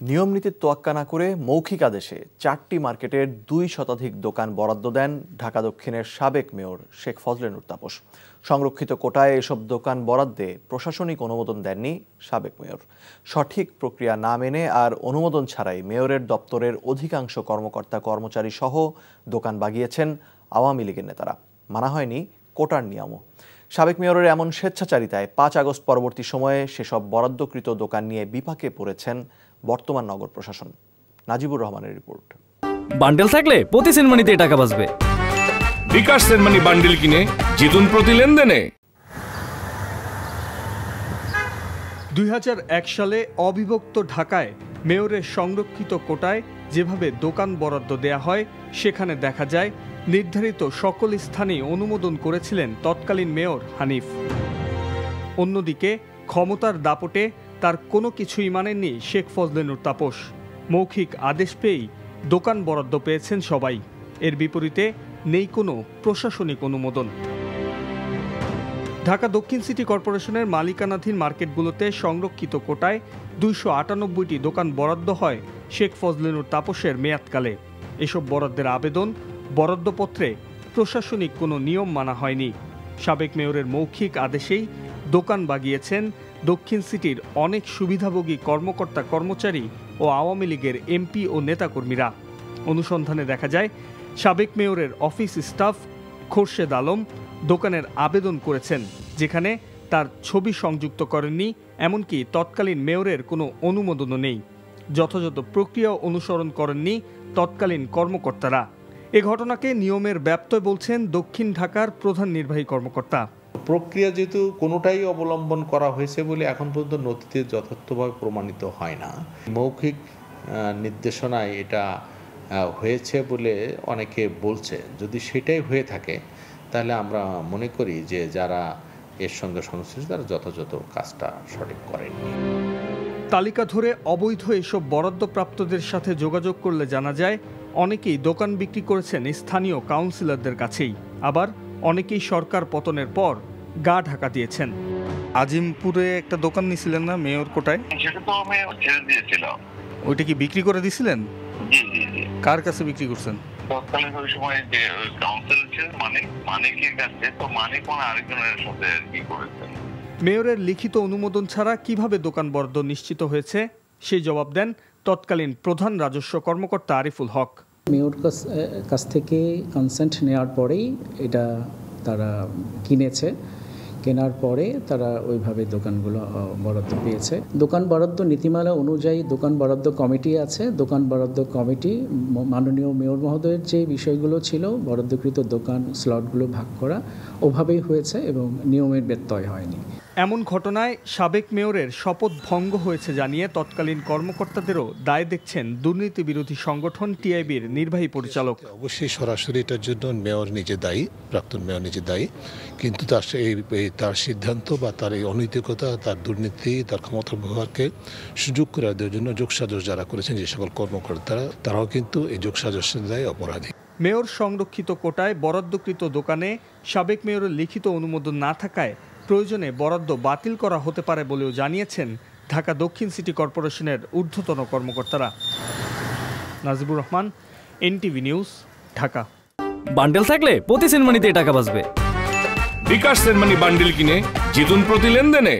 নিয়মনীতির তোয়াক্কা না করে মৌখিক আদেশে 4টি মার্কেটের 2 শতাধিক দোকান বরাদ্দ দেন ঢাকা দক্ষিণের সাবেক মেয়র শেখ ফজলে নূর তাপস। সংরক্ষিত কোটায় এসব দোকান বরাদ্দে প্রশাসনিক অনুমোদন দেননি সাবেক মেয়র। সঠিক প্রক্রিয়া না মেনে আর অনুমোদন ছাড়াই মেয়রের দপ্তরের অধিকাংশ কর্মকর্তা কর্মচারী সহ দোকান বাগিয়েছেন আওয়ামী লীগের নেতারা। মানা হয়নি কোটার নিয়মও। সাবেক মেয়রের এমন স্বেচ্ছাচারিতায় 5 আগস্ট পরবর্তী সময়ে সেসব বরাদ্দকৃত দোকান নিয়ে বিপাকে পড়েছেন বর্তমান নগর প্রশাসন। নাজিবুর রহমানের রিপোর্ট। বান্ডেল থাকলে প্রতি সেনমানিতে টাকা বাঁচবে। বিকাশ সেনমানি বান্ডেল কিনে জিতুন প্রতি লেনদেনে। 2001 সালে অবিভক্ত ঢাকায় মেয়রের সংরক্ষিত কোটায় যেভাবে দোকান বরাদ্দ দেয়া হয়, সেখানে দেখা যায় নির্ধারিত সকল স্থানেই অনুমোদন করেছিলেন তৎকালীন মেয়র হানিফ। অন্যদিকে ক্ষমতার দাপটে তার কোনো কিছুই মানেননি শেখ ফজলে নূর তাপস। মৌখিক আদেশ পেয়েই দোকান বরাদ্দ পেয়েছেন সবাই। এর বিপরীতে নেই কোনো প্রশাসনিক অনুমোদন। ঢাকা দক্ষিণ সিটি কর্পোরেশনের মালিকানাধীন মার্কেটগুলোতে সংরক্ষিত কোটায় 298টি দোকান বরাদ্দ হয় শেখ ফজলে নূর তাপসের মেয়াদকালে। এসব বরাদ্দের আবেদন বরাদ্দপত্রে প্রশাসনিক কোনো নিয়ম মানা হয়নি। সাবেক মেয়রের মৌখিক আদেশেই দোকান বাগিয়েছেন দক্ষিণ সিটির অনেক সুবিধাভোগী কর্মকর্তা কর্মচারী ও আওয়ামী লীগের এমপি ও নেতাকর্মীরা। অনুসন্ধানে দেখা যায় সাবেক মেয়রের অফিস স্টাফ খোরশেদ আলম দোকানের আবেদন করেছেন, যেখানে তার ছবি সংযুক্ত করেননি, এমনকি তৎকালীন মেয়রের কোনো অনুমোদনও নেই। যথাযথ প্রক্রিয়া অনুসরণ করেননি তৎকালীন কর্মকর্তারা। এ ঘটনাকে নিয়মের ব্যত্যয় বলছেন দক্ষিণ ঢাকার প্রধান নির্বাহী কর্মকর্তা। প্রক্রিয়া যেহেতু কোনোটাই অবলম্বন করা হয়েছে বলে এখন পর্যন্ত নথিতে যথার্থভাবে প্রমাণিত হয় না। মৌখিক নির্দেশনায় এটা হয়েছে বলে অনেকে বলছে। যদি সেটাই হয়ে থাকে তাহলে আমরা মনে করি যে যারা এর সঙ্গে সংশ্লিষ্ট তারা যথাযথ কাজটা সঠিক করেনি। তালিকা ধরে অবৈধ এসব বরাদ্দপ্রাপ্তদের সাথে যোগাযোগ করলে জানা যায় অনেকেই দোকান বিক্রি করেছেন স্থানীয় কাউন্সিলরদের কাছেই। আবার অনেকেই সরকার পতনের পর গা ঢাকা দিয়েছেন। আজিমপুরে একটা দোকান নিছিলেন না মেয়র কোটায়? সেটা তো আমি ছেড়ে দিয়েছিলাম। ওইটা কি বিক্রি করে দিছিলেন? জি জি জি। কার কাছে বিক্রি করছেন? তৎকালীন ওই সময় যে কাউন্সিল ছিল মানিকের কাছে, তো মানিক কোন আরেকজনের সাথে কি করেছেন। মেয়রের লিখিত অনুমোদন ছাড়া কিভাবে দোকান বরাদ্দ নিশ্চিত হয়েছে সেই জবাব দেন তৎকালীন প্রধান রাজস্ব কর্মকর্তা আরিফুল হক। মেয়র কাছ থেকে কনসেন্ট নেওয়ার পরেই এটা তারা কিনেছে। কেনার পরে তারা ওইভাবে দোকানগুলো বরাদ্দ পেয়েছে। দোকান বরাদ্দ নীতিমালা অনুযায়ী দোকান বরাদ্দ কমিটি আছে। দোকান বরাদ্দ কমিটি মাননীয় মেয়র মহোদয়ের যে বিষয়গুলো ছিল বরাদ্দকৃত দোকান স্লটগুলো ভাগ করা ওভাবেই হয়েছে এবং নিয়মের ব্যত্যয় হয়নি। এমন ঘটনায় সাবেক মেয়রের শপথ ভঙ্গ হয়েছে জানিয়ে তৎকালীন কর্মকর্তাদেরও দায় দেখছেন দুর্নীতি বিরোধী সংগঠন টিআইবির নির্বাহী পরিচালক। অবশ্যই সরাসরি এটার জন্য মেয়র নিজে দায়ী, প্রাক্তন মেয়র নিজে দায়ী, কিন্তু তার সিদ্ধান্ত বা তার এই অনৈতিকতা, তার দুর্নীতি, তার ক্ষমতার ব্যবহারকে সুযোগ করে দেওয়ার জন্য যোগসাজশ যারা করেছেন যে সকল কর্মকর্তারা, তারাও কিন্তু এই যোগসাজশের দায়ে অপরাধী। মেয়র সংরক্ষিত কোটায় বরাদ্দকৃত দোকানে সাবেক মেয়রের লিখিত অনুমোদন না থাকায় প্রয়োজনে বরাদ্দ বাতিল করা হতে পারে বলেও জানিয়েছেন ঢাকা দক্ষিণ সিটি কর্পোরেশনের ঊর্ধ্বতন কর্মকর্তারা। Najibur Rahman, NTV news, Dhaka. Bundle থাকলে প্রতি সেনমানিতে টাকা বাঁচবে। বিকাশ সেনমানি বান্ডেল কিনে জিতুন প্রতি লেনদেনে।